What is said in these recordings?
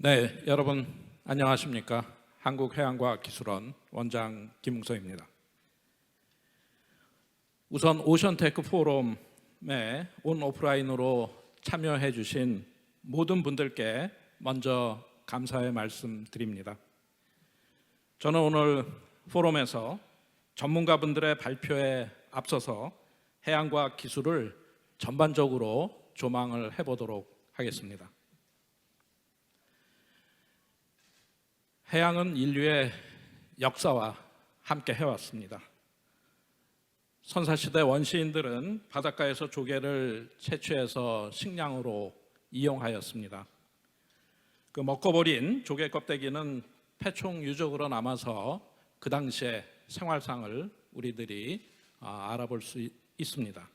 네, 여러분 안녕하십니까? 한국해양과학기술원 원장 김웅서입니다. 우선 오션테크 포럼에 온오프라인으로 참여해 주신 모든 분들께 먼저 감사의 말씀 드립니다. 저는 오늘 포럼에서 전문가분들의 발표에 앞서서 해양과학 기술을 전반적으로 조망을 해보도록 하겠습니다. 해양은 인류의 역사와 함께 해왔습니다. 선사시대 원시인들은 바닷가에서 조개를 채취해서 식량으로 이용하였습니다. 그 먹거버린 조개 껍데기는 폐총 유적으로 남아서 그 당시의 생활상을 우리들이 알아볼 수 있습니다.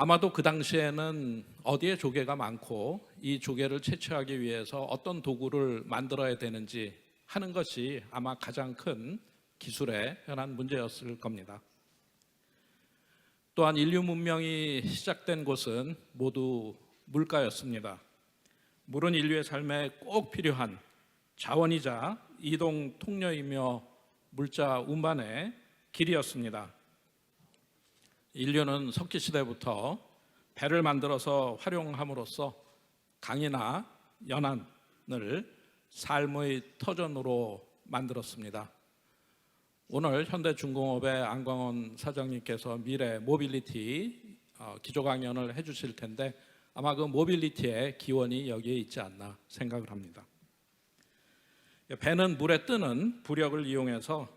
아마도 그 당시에는 어디에 조개가 많고 이 조개를 채취하기 위해서 어떤 도구를 만들어야 되는지 하는 것이 아마 가장 큰 기술의 현안 문제였을 겁니다. 또한 인류 문명이 시작된 곳은 모두 물가였습니다. 물은 인류의 삶에 꼭 필요한 자원이자 이동 통로이며 물자 운반의 길이었습니다. 인류는 석기시대부터 배를 만들어서 활용함으로써 강이나 연안을 삶의 터전으로 만들었습니다. 오늘 현대중공업의 안광원 사장님께서 미래 모빌리티 기조 강연을 해주실 텐데 아마 그 모빌리티의 기원이 여기에 있지 않나 생각을 합니다. 배는 물에 뜨는 부력을 이용해서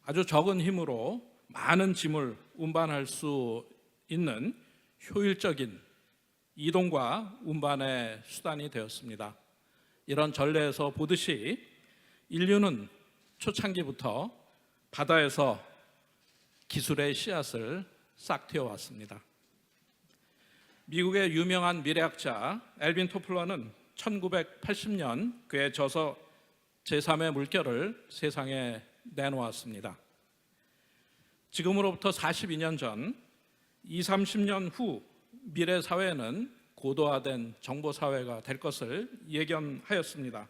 아주 적은 힘으로 많은 짐을 운반할 수 있는 효율적인 이동과 운반의 수단이 되었습니다. 이런 전례에서 보듯이 인류는 초창기부터 바다에서 기술의 씨앗을 싹 틔워왔습니다. 미국의 유명한 미래학자 엘빈 토플러는 1980년 그의 저서 제3의 물결을 세상에 내놓았습니다. 지금으로부터 42년 전 20-30년 후 미래 사회는 고도화된 정보 사회가 될 것을 예견하였습니다.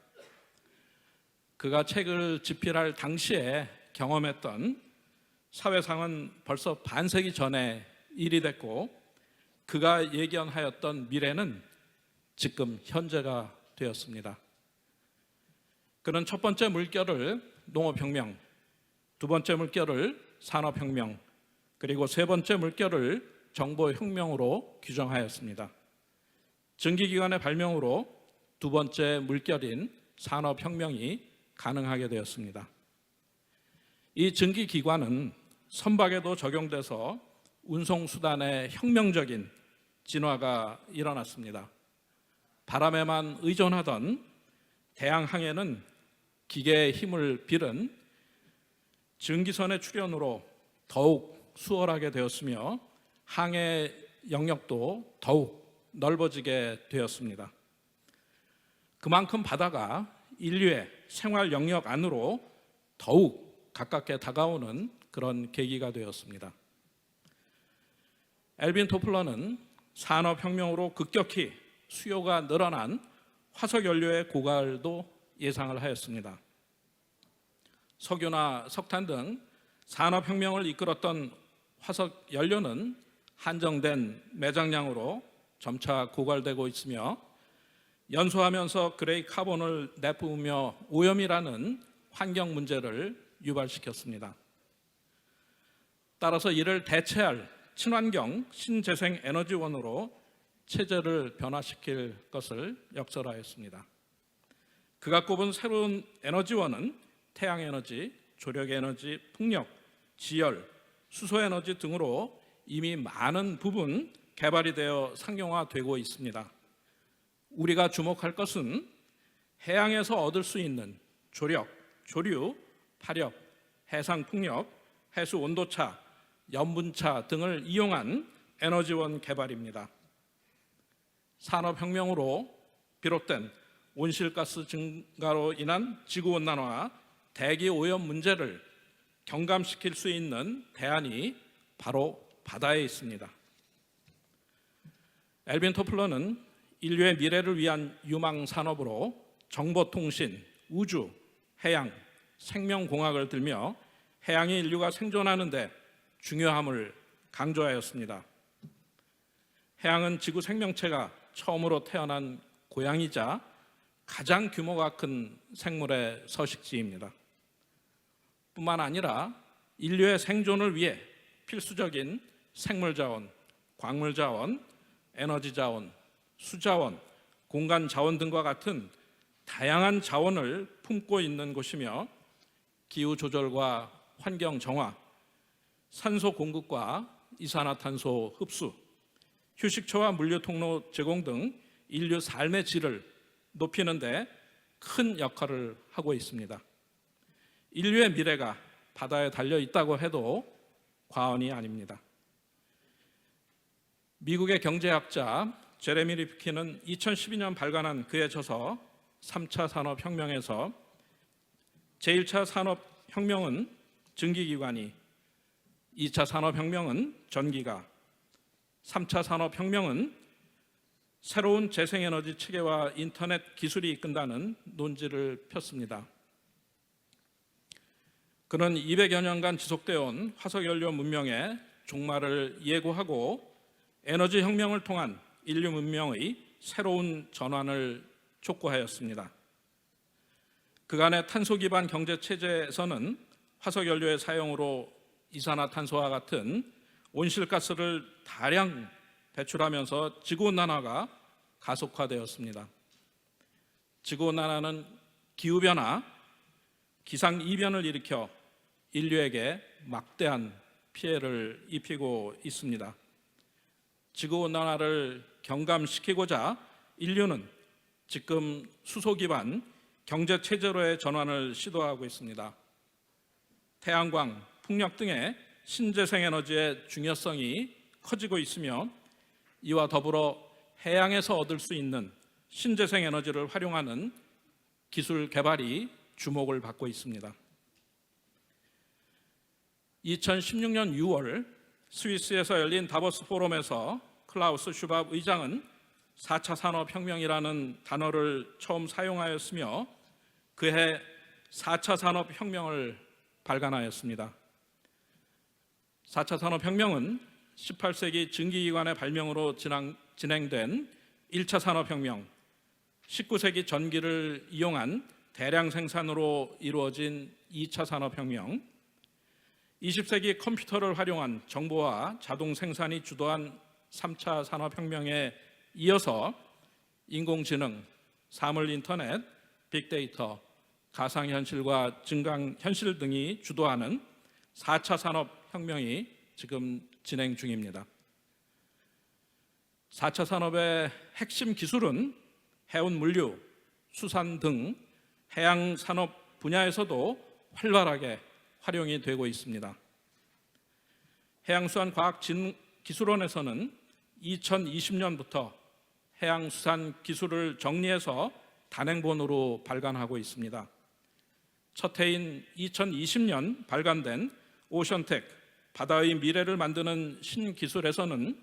그가 책을 집필할 당시에 경험했던 사회상은 벌써 반세기 전에 일이 됐고 그가 예견하였던 미래는 지금 현재가 되었습니다. 그는 첫 번째 물결을 농업혁명, 두 번째 물결을 산업혁명, 그리고 세 번째 물결을 정보혁명으로 규정하였습니다. 증기기관의 발명으로 두 번째 물결인 산업혁명이 가능하게 되었습니다. 이 증기기관은 선박에도 적용돼서 운송수단의 혁명적인 진화가 일어났습니다. 바람에만 의존하던 대양항해는 기계의 힘을 빌은 증기선의 출현으로 더욱 수월하게 되었으며 항해 영역도 더욱 넓어지게 되었습니다. 그만큼 바다가 인류의 생활 영역 안으로 더욱 가깝게 다가오는 그런 계기가 되었습니다. 엘빈 토플러는 산업혁명으로 급격히 수요가 늘어난 화석연료의 고갈도 예상을 하였습니다. 석유나 석탄 등 산업혁명을 이끌었던 화석연료는 한정된 매장량으로 점차 고갈되고 있으며 연소하면서 그레이 카본을 내뿜으며 오염이라는 환경 문제를 유발시켰습니다. 따라서 이를 대체할 친환경 신재생 에너지원으로 체제를 변화시킬 것을 역설하였습니다. 그가 꼽은 새로운 에너지원은 태양에너지, 조력에너지, 풍력, 지열, 수소에너지 등으로 이미 많은 부분 개발이 되어 상용화되고 있습니다. 우리가 주목할 것은 해양에서 얻을 수 있는 조력, 조류, 파력, 해상풍력, 해수 온도차, 염분차 등을 이용한 에너지원 개발입니다. 산업혁명으로 비롯된 온실가스 증가로 인한 지구온난화와 대기오염 문제를 경감시킬 수 있는 대안이 바로 바다에 있습니다. 엘빈 토플러는 인류의 미래를 위한 유망 산업으로 정보통신, 우주, 해양, 생명공학을 들며 해양의 인류가 생존하는 데 중요함을 강조하였습니다. 해양은 지구 생명체가 처음으로 태어난 고향이자 가장 규모가 큰 생물의 서식지입니다. 뿐만 아니라 인류의 생존을 위해 필수적인 생물자원, 광물자원, 에너지자원, 수자원, 공간자원 등과 같은 다양한 자원을 품고 있는 곳이며 기후조절과 환경정화, 산소 공급과 이산화탄소 흡수, 휴식처와 물류통로 제공 등 인류 삶의 질을 높이는 데 큰 역할을 하고 있습니다. 인류의 미래가 바다에 달려 있다고 해도 과언이 아닙니다. 미국의 경제학자 제레미 리프킨은 2012년 발간한 그의 저서 3차 산업혁명에서 제1차 산업혁명은 증기기관이, 2차 산업혁명은 전기가, 3차 산업혁명은 새로운 재생에너지 체계와 인터넷 기술이 이끈다는 논지를 폈습니다. 그는 200여 년간 지속되어 온 화석연료 문명의 종말을 예고하고 에너지 혁명을 통한 인류 문명의 새로운 전환을 촉구하였습니다. 그간의 탄소 기반 경제 체제에서는 화석연료의 사용으로 이산화탄소와 같은 온실가스를 다량 배출하면서 지구온난화가 가속화되었습니다. 지구온난화는 기후변화, 기상이변을 일으켜 인류에게 막대한 피해를 입히고 있습니다. 지구온난화를 경감시키고자 인류는 지금 수소 기반 경제체제로의 전환을 시도하고 있습니다. 태양광, 풍력 등의 신재생에너지의 중요성이 커지고 있으며 이와 더불어 해양에서 얻을 수 있는 신재생에너지를 활용하는 기술 개발이 주목을 받고 있습니다. 2016년 6월 스위스에서 열린 다보스 포럼에서 클라우스 슈밥 의장은 4차 산업혁명이라는 단어를 처음 사용하였으며 그해 4차 산업혁명을 발간하였습니다. 4차 산업혁명은 18세기 증기기관의 발명으로 진행된 1차 산업혁명, 19세기 전기를 이용한 대량 생산으로 이루어진 2차 산업혁명, 20세기 컴퓨터를 활용한 정보와 자동 생산이 주도한 3차 산업혁명에 이어서 인공지능, 사물인터넷, 빅데이터, 가상현실과 증강현실 등이 주도하는 4차 산업혁명이 지금 진행 중입니다. 4차 산업의 핵심 기술은 해운 물류, 수산 등 해양 산업 분야에서도 활발하게 활용이 되고 있습니다. 해양수산과학기술원에서는 2020년부터 해양수산 기술을 정리해서 단행본으로 발간하고 있습니다. 첫 해인 2020년 발간된 오션텍 바다의 미래를 만드는 신기술에서는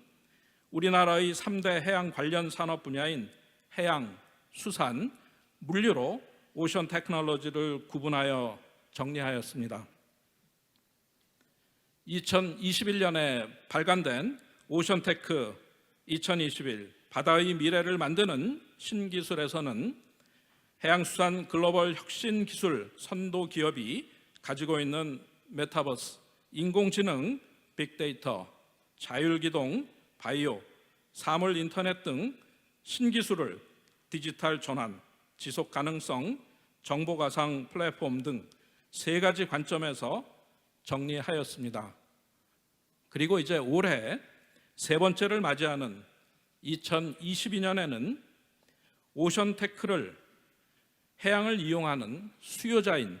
우리나라의 3대 해양 관련 산업 분야인 해양, 수산, 물류로 오션 테크놀로지를 구분하여 정리하였습니다. 2021년에 발간된 오션테크 2021 바다의 미래를 만드는 신기술에서는 해양수산 글로벌 혁신기술 선도 기업이 가지고 있는 메타버스, 인공지능, 빅데이터, 자율기동, 바이오, 사물인터넷 등 신기술을 디지털 전환, 지속가능성, 정보가상 플랫폼 등 3가지 관점에서 정리하였습니다. 그리고 이제 올해 3번째를 맞이하는 2022년에는 오션테크를 해양을 이용하는 수요자인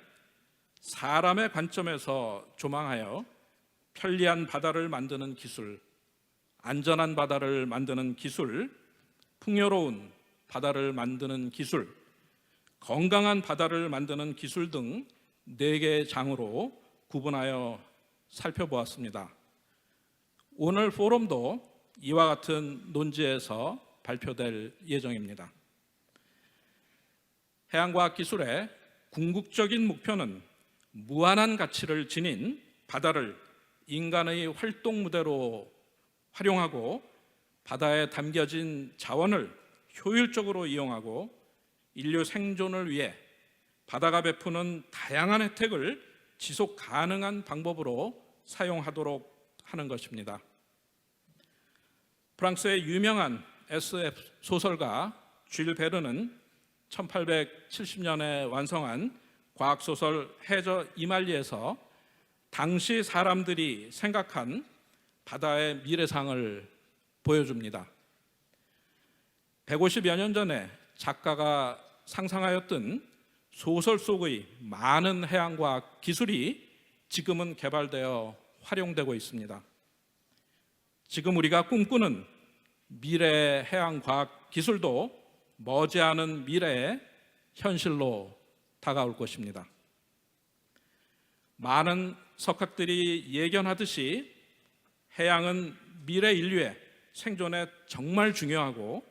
사람의 관점에서 조망하여 편리한 바다를 만드는 기술, 안전한 바다를 만드는 기술, 풍요로운 바다를 만드는 기술, 건강한 바다를 만드는 기술 등 4개의 장으로 구분하여 살펴보았습니다. 오늘 포럼도 이와 같은 논지에서 발표될 예정입니다. 해양과학기술의 궁극적인 목표는 무한한 가치를 지닌 바다를 인간의 활동 무대로 활용하고 바다에 담겨진 자원을 효율적으로 이용하고 인류 생존을 위해 바다가 베푸는 다양한 혜택을 지속 가능한 방법으로 사용하도록 하는 것입니다. 프랑스의 유명한 SF 소설가 줄 베르는 1870년에 완성한 과학소설 해저 이말리에서 당시 사람들이 생각한 바다의 미래상을 보여줍니다. 150여 년 전에 작가가 상상하였던 소설 속의 많은 해양과학 기술이 지금은 개발되어 활용되고 있습니다. 지금 우리가 꿈꾸는 미래 해양과학 기술도 머지않은 미래에 현실로 다가올 것입니다. 많은 석학들이 예견하듯이 해양은 미래 인류의 생존에 정말 중요하고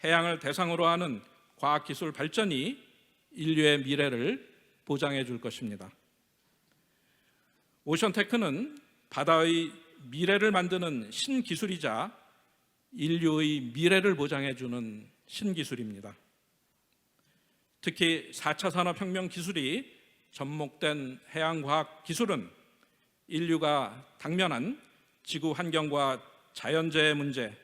해양을 대상으로 하는 과학기술 발전이 인류의 미래를 보장해 줄 것입니다. 오션테크는 바다의 미래를 만드는 신기술이자 인류의 미래를 보장해 주는 신기술입니다. 특히 4차 산업혁명 기술이 접목된 해양과학 기술은 인류가 당면한 지구 환경과 자연재해 문제,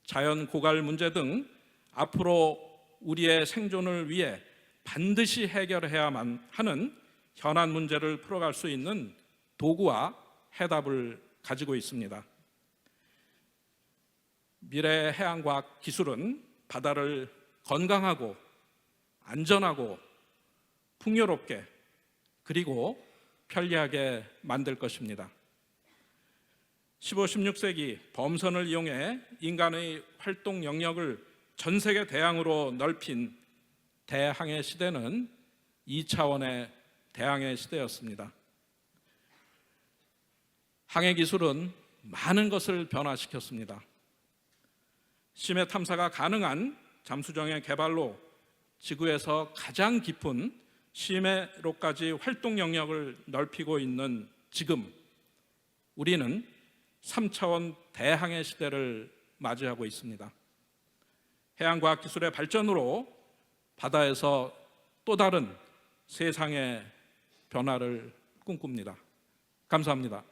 자연 고갈 문제 등 앞으로 우리의 생존을 위해 반드시 해결해야만 하는 현안 문제를 풀어갈 수 있는 도구와 해답을 가지고 있습니다. 미래 해양과학 기술은 바다를 건강하고 안전하고 풍요롭게 그리고 편리하게 만들 것입니다. 15, 16세기 범선을 이용해 인간의 활동 영역을 전 세계 대양으로 넓힌 대항해 시대는 2차원의 대항해 시대였습니다. 항해 기술은 많은 것을 변화시켰습니다. 심해 탐사가 가능한 잠수정의 개발로 지구에서 가장 깊은 심해로까지 활동 영역을 넓히고 있는 지금 우리는 3차원 대항해 시대를 맞이하고 있습니다. 해양과학 기술의 발전으로 바다에서 또 다른 세상의 변화를 꿈꿉니다. 감사합니다.